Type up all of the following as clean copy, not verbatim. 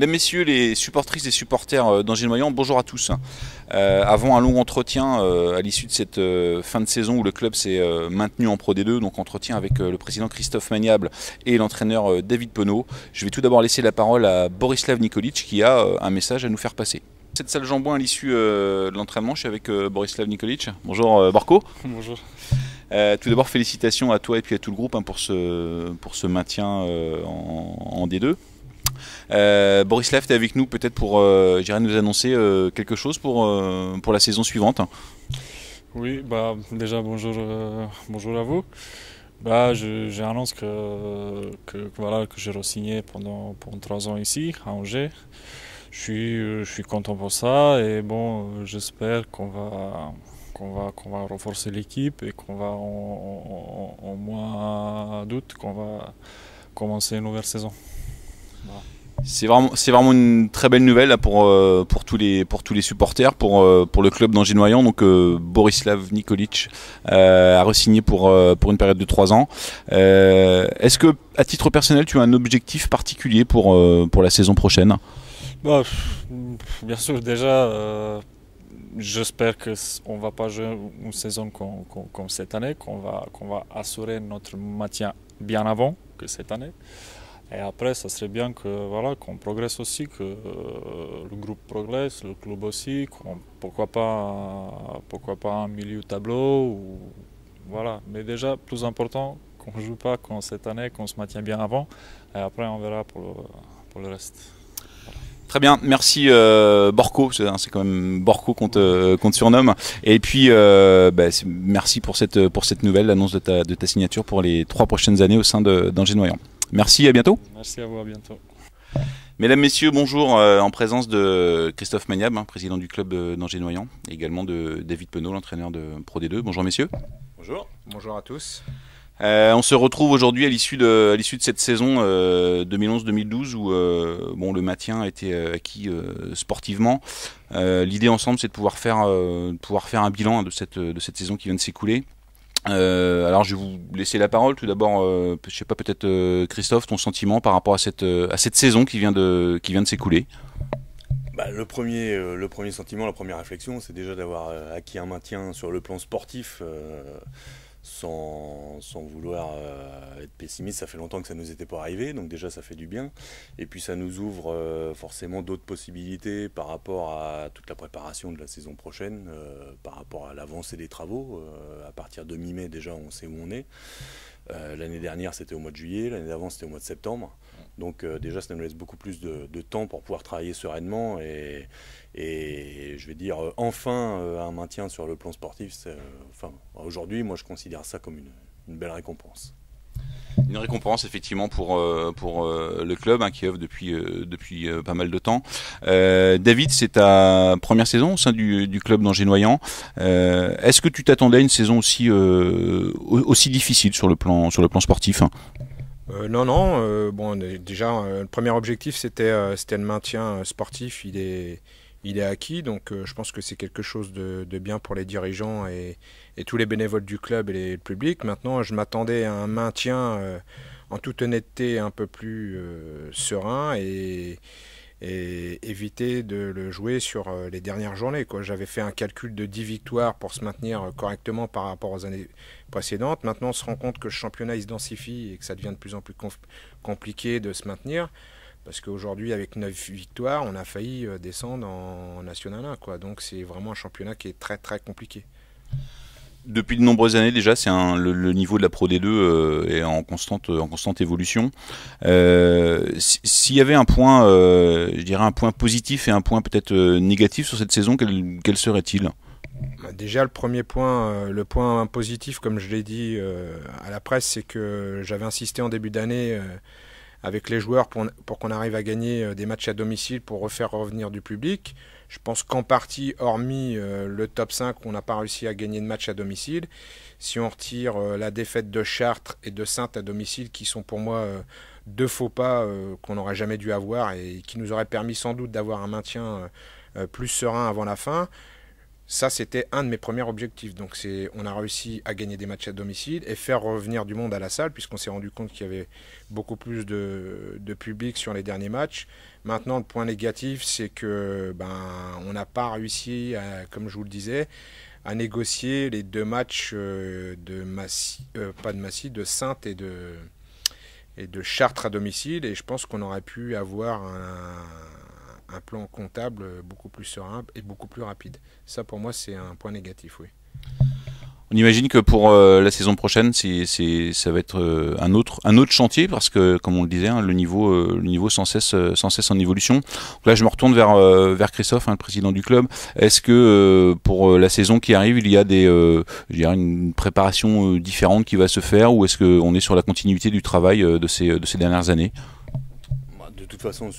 Mesdames, Messieurs, les supportrices et supporters d'Angers-Noyant, bonjour à tous. Avant un long entretien à l'issue de cette fin de saison où le club s'est maintenu en Pro D2, donc entretien avec le président Christophe Maniable et l'entraîneur David Penaud, je vais tout d'abord laisser la parole à Borislav Nikolic qui a un message à nous faire passer. Cette salle Jambouin à l'issue de l'entraînement, je suis avec Borislav Nikolic. Bonjour Borko. Bonjour. Tout d'abord félicitations à toi et puis à tout le groupe pour ce maintien en D2. Borislav, tu es avec nous peut-être pour nous annoncer quelque chose pour la saison suivante. Oui, déjà bonjour, bonjour à vous. J'annonce que j'ai re-signé pendant 3 ans ici à Angers. Je suis content pour ça et bon, j'espère qu'on va renforcer l'équipe et qu'on va en mois d'août qu'on va commencer une nouvelle saison. Voilà. C'est vraiment une très belle nouvelle là, pour tous les supporters, pour le club d'Angers-Noyant. Donc Borislav Nikolic a re-signé pour une période de 3 ans. Est-ce que à titre personnel tu as un objectif particulier pour la saison prochaine? Bien sûr, déjà j'espère qu'on ne va pas jouer une saison comme cette année, qu'on va assurer notre maintien bien avant que cette année. Et après, ça serait bien qu'on progresse aussi, que le groupe progresse, le club aussi, pourquoi pas un milieu tableau, voilà. Mais déjà, plus important, qu'on ne joue pas comme cette année, qu'on se maintient bien avant, et après on verra pour le reste. Voilà. Très bien, merci Borko, c'est quand même Borko qu'on te surnomme. Et puis merci pour cette nouvelle, l'annonce de ta signature pour les 3 prochaines années au sein d'Angers-Noyant. Merci, à bientôt. Merci à vous, à bientôt. Mesdames, Messieurs, bonjour, en présence de Christophe Maniable, président du club d'Angers-Noyant, et également de David Penaud, l'entraîneur de Pro D2. Bonjour messieurs. Bonjour. Bonjour à tous. On se retrouve aujourd'hui à l'issue de cette saison 2011-2012 où le maintien a été acquis sportivement. L'idée ensemble, c'est de pouvoir faire un bilan de cette saison qui vient de s'écouler. Alors je vais vous laisser la parole. Tout d'abord, je sais pas, peut-être Christophe, ton sentiment par rapport à cette saison qui vient de s'écouler. Le premier sentiment, la première réflexion, c'est déjà d'avoir acquis un maintien sur le plan sportif. Sans vouloir être pessimiste, ça fait longtemps que ça ne nous était pas arrivé, donc déjà ça fait du bien. Et puis ça nous ouvre forcément d'autres possibilités par rapport à toute la préparation de la saison prochaine, par rapport à l'avancée des travaux. À partir de mi-mai déjà on sait où on est. L'année dernière c'était au mois de juillet, l'année d'avant c'était au mois de septembre. Donc déjà ça nous laisse beaucoup plus de temps pour pouvoir travailler sereinement et je vais dire enfin un maintien sur le plan sportif. Aujourd'hui moi je considère ça comme une belle récompense. Une récompense effectivement pour le club qui œuvre depuis pas mal de temps. David, c'est ta première saison au sein du club d'Angers-Noyant. Est-ce que tu t'attendais à une saison aussi difficile sur le plan sportif? Non. Déjà, le premier objectif, c'était le maintien sportif. Il est acquis, donc je pense que c'est quelque chose de bien pour les dirigeants et tous les bénévoles du club et le public. Maintenant, je m'attendais à un maintien en toute honnêteté un peu plus serein et éviter de le jouer sur les dernières journées. J'avais fait un calcul de 10 victoires pour se maintenir correctement par rapport aux années précédentes. Maintenant, on se rend compte que le championnat se densifie et que ça devient de plus en plus compliqué de se maintenir. Parce qu'aujourd'hui, avec 9 victoires, on a failli descendre en National 1. Donc c'est vraiment un championnat qui est très très compliqué. Depuis de nombreuses années déjà, le niveau de la Pro D2 est en constante évolution. S'il y avait un point, je dirais un point positif et un point peut-être négatif sur cette saison, quel serait-il ? Déjà, le premier point, le point positif, comme je l'ai dit à la presse, c'est que j'avais insisté en début d'année avec les joueurs pour qu'on arrive à gagner des matchs à domicile pour refaire revenir du public. Je pense qu'en partie, hormis le top 5, on n'a pas réussi à gagner de match à domicile. Si on retire la défaite de Chartres et de Saintes à domicile, qui sont pour moi 2 faux pas qu'on n'aurait jamais dû avoir et qui nous auraient permis sans doute d'avoir un maintien plus serein avant la fin, Ça, c'était un de mes premiers objectifs. Donc, on a réussi à gagner des matchs à domicile et faire revenir du monde à la salle, puisqu'on s'est rendu compte qu'il y avait beaucoup plus de public sur les derniers matchs. Maintenant, le point négatif, c'est que on n'a pas réussi, comme je vous le disais, à négocier les 2 matchs de Saintes et de Chartres à domicile. Et je pense qu'on aurait pu avoir un plan comptable beaucoup plus serein et beaucoup plus rapide. Ça, pour moi, c'est un point négatif, oui. On imagine que pour la saison prochaine, ça va être un autre chantier, parce que, comme on le disait, le niveau sans cesse en évolution. Donc là, je me retourne vers Christophe, le président du club. Est-ce que pour la saison qui arrive, il y a une préparation différente qui va se faire, ou est-ce qu'on est sur la continuité du travail de ces dernières années ? De toute façon,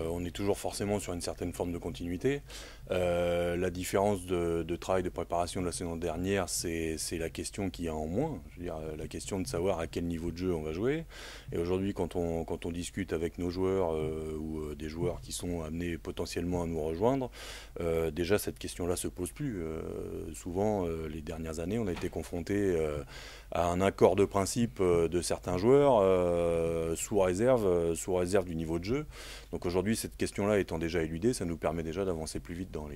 on est toujours forcément sur une certaine forme de continuité. La différence de travail de préparation de la saison dernière, c'est la question qu'il y a en moins. Je veux dire, la question de savoir à quel niveau de jeu on va jouer. Et aujourd'hui, quand on discute avec nos joueurs ou des joueurs qui sont amenés potentiellement à nous rejoindre, déjà cette question-là se pose plus. Souvent, les dernières années, on a été confrontés à un accord de principe de certains joueurs sous réserve du niveau de jeu. Donc aujourd'hui, cette question-là étant déjà éludée, ça nous permet déjà d'avancer plus vite dans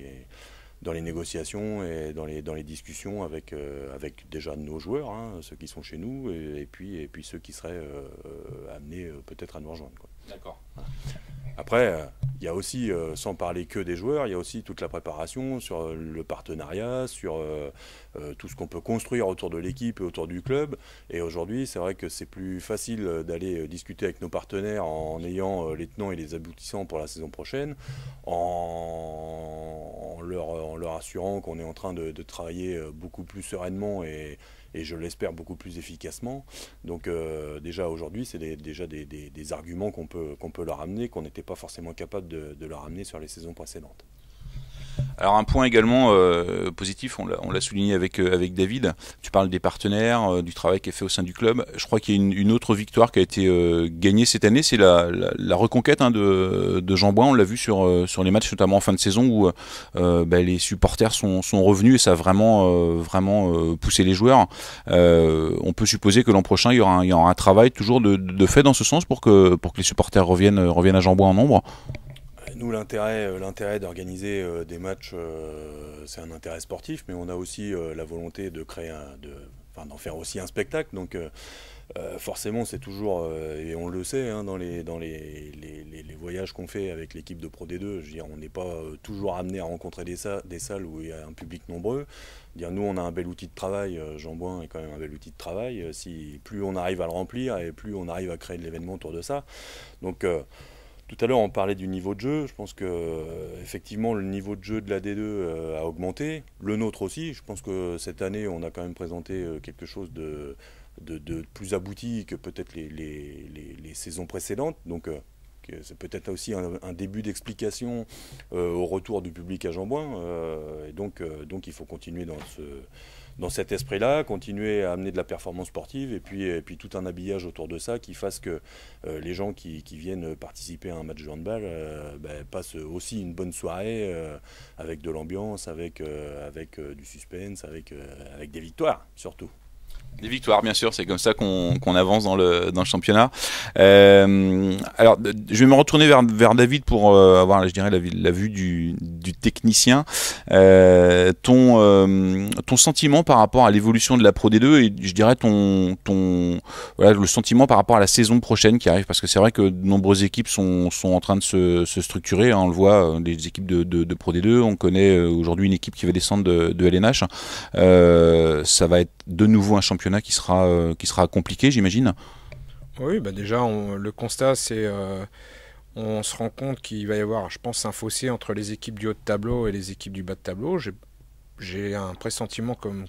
les négociations et dans les discussions avec déjà nos joueurs, ceux qui sont chez nous, et puis ceux qui seraient amenés peut-être à nous rejoindre, quoi. D'accord. Après, il y a aussi, sans parler que des joueurs, il y a aussi toute la préparation sur le partenariat, sur tout ce qu'on peut construire autour de l'équipe et autour du club. Et aujourd'hui, c'est vrai que c'est plus facile d'aller discuter avec nos partenaires en ayant les tenants et les aboutissants pour la saison prochaine, en leur assurant qu'on est en train de travailler beaucoup plus sereinement et je l'espère beaucoup plus efficacement. Donc déjà aujourd'hui, c'est déjà des arguments qu'on peut leur amener, qu'on n'était pas forcément capable de leur amener sur les saisons précédentes. Alors un point également positif, on l'a souligné avec David, tu parles des partenaires, du travail qui est fait au sein du club. Je crois qu'il y a une autre victoire qui a été gagnée cette année, c'est la reconquête de Jean Bouin. On l'a vu sur les matchs, notamment en fin de saison, où les supporters sont revenus et ça a vraiment poussé les joueurs. On peut supposer que l'an prochain, il y aura un travail toujours de fait dans ce sens pour que les supporters reviennent à Jean Bouin en nombre. Nous, l'intérêt d'organiser des matchs, c'est un intérêt sportif, mais on a aussi la volonté de créer d'en faire aussi un spectacle. Donc forcément, c'est toujours, et on le sait, dans les voyages qu'on fait avec l'équipe de Pro D2, je veux dire, on n'est pas toujours amené à rencontrer des salles où il y a un public nombreux. Dire, nous, on a un bel outil de travail, Jean Bouin est quand même un bel outil de travail. Plus on arrive à le remplir et plus on arrive à créer de l'événement autour de ça. Donc tout à l'heure, on parlait du niveau de jeu. Je pense que effectivement, le niveau de jeu de la D2 a augmenté. Le nôtre aussi. Je pense que cette année, on a quand même présenté quelque chose de plus abouti que peut-être les saisons précédentes. Donc, c'est peut-être aussi un début d'explication au retour du public à Jean Bouin. Et donc, il faut continuer dans cet esprit-là, continuer à amener de la performance sportive et puis tout un habillage autour de ça qui fasse que les gens qui viennent participer à un match de handball passent aussi une bonne soirée avec de l'ambiance, avec du suspense, avec des victoires surtout. Des victoires, bien sûr, c'est comme ça qu'on avance dans le championnat. Alors, je vais me retourner vers David pour avoir, je dirais, la vue du technicien. Ton sentiment par rapport à l'évolution de la Pro D2 et je dirais le sentiment par rapport à la saison prochaine qui arrive, parce que c'est vrai que de nombreuses équipes sont en train de se structurer. On le voit, des équipes de Pro D2. On connaît aujourd'hui une équipe qui va descendre de LNH. Ça va être de nouveau un championnat qui sera compliqué, j'imagine. Oui, déjà, le constat, c'est on se rend compte qu'il va y avoir, je pense, un fossé entre les équipes du haut de tableau et les équipes du bas de tableau. J'ai un pressentiment comme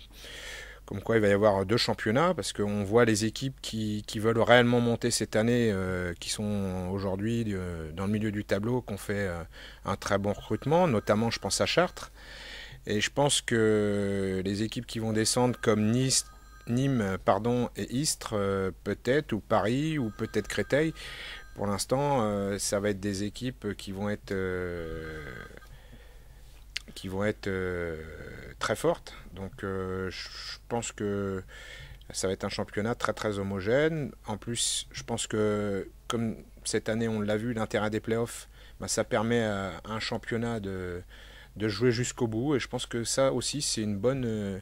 quoi il va y avoir 2 championnats, parce qu'on voit les équipes qui veulent réellement monter cette année, qui sont aujourd'hui dans le milieu du tableau, qui ont fait un très bon recrutement, notamment je pense à Chartres. Et je pense que les équipes qui vont descendre comme Nîmes et Istres, peut-être, ou Paris, ou peut-être Créteil, pour l'instant, ça va être des équipes qui vont être très forte. Donc je pense que ça va être un championnat très très homogène. En plus, je pense que comme cette année on l'a vu, l'intérêt des playoffs, ça permet à un championnat de jouer jusqu'au bout. Et je pense que ça aussi c'est une bonne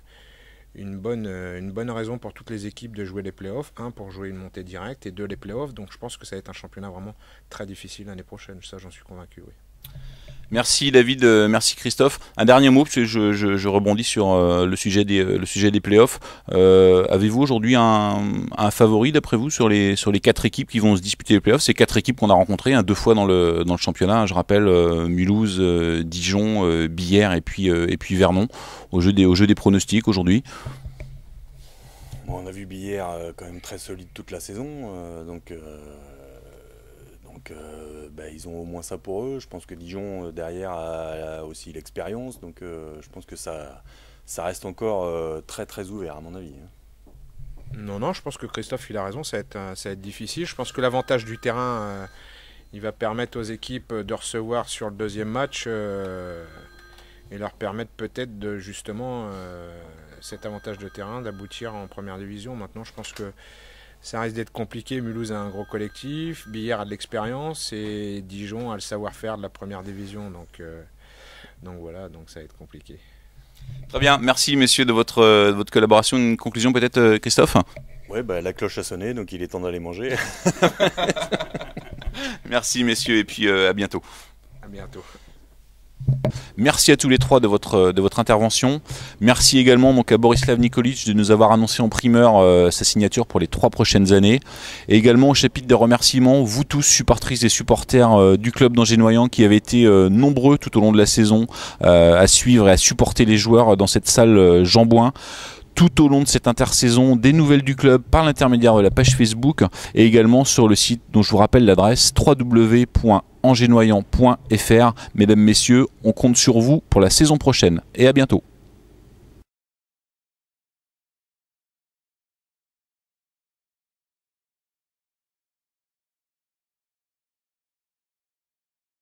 raison pour toutes les équipes de jouer les playoffs. Un, pour jouer une montée directe, et deux, les playoffs. Donc je pense que ça va être un championnat vraiment très difficile l'année prochaine. Ça, j'en suis convaincu, oui. Merci David, merci Christophe. Un dernier mot, parce que je rebondis sur le sujet des playoffs. Avez-vous aujourd'hui un favori d'après vous sur les 4 équipes qui vont se disputer les playoffs? Ces 4 équipes qu'on a rencontrées 2 fois dans le championnat, je rappelle Mulhouse, Dijon, Billère et puis Vernon, au jeu des pronostics aujourd'hui. Bon, on a vu Billère quand même très solide toute la saison, donc ils ont au moins ça pour eux. Je pense que Dijon derrière a aussi l'expérience, donc je pense que ça reste encore très très ouvert à mon avis. Non, je pense que Christophe il a raison, ça va être difficile. Je pense que l'avantage du terrain, il va permettre aux équipes de recevoir sur le deuxième match et leur permettre peut-être de justement cet avantage de terrain d'aboutir en première division. Maintenant, je pense que ça risque d'être compliqué. Mulhouse a un gros collectif, Billère a de l'expérience et Dijon a le savoir-faire de la première division. Donc voilà, donc ça va être compliqué. Très bien, merci messieurs de votre collaboration. Une conclusion peut-être, Christophe? Ouais, la cloche a sonné, donc il est temps d'aller manger. Merci messieurs et puis à bientôt. À bientôt. Merci à tous les 3 de votre intervention. Merci également donc à Borislav Nikolic de nous avoir annoncé en primeur sa signature pour les 3 prochaines années. Et également au chapitre des remerciements, vous tous, supportrices et supporters du club d'Angers-Noyant qui avez été nombreux tout au long de la saison à suivre et à supporter les joueurs dans cette salle Jean Bouin. Tout au long de cette intersaison, des nouvelles du club par l'intermédiaire de la page Facebook et également sur le site dont je vous rappelle l'adresse www.angers-noyant.fr. Mesdames, messieurs, on compte sur vous pour la saison prochaine et à bientôt.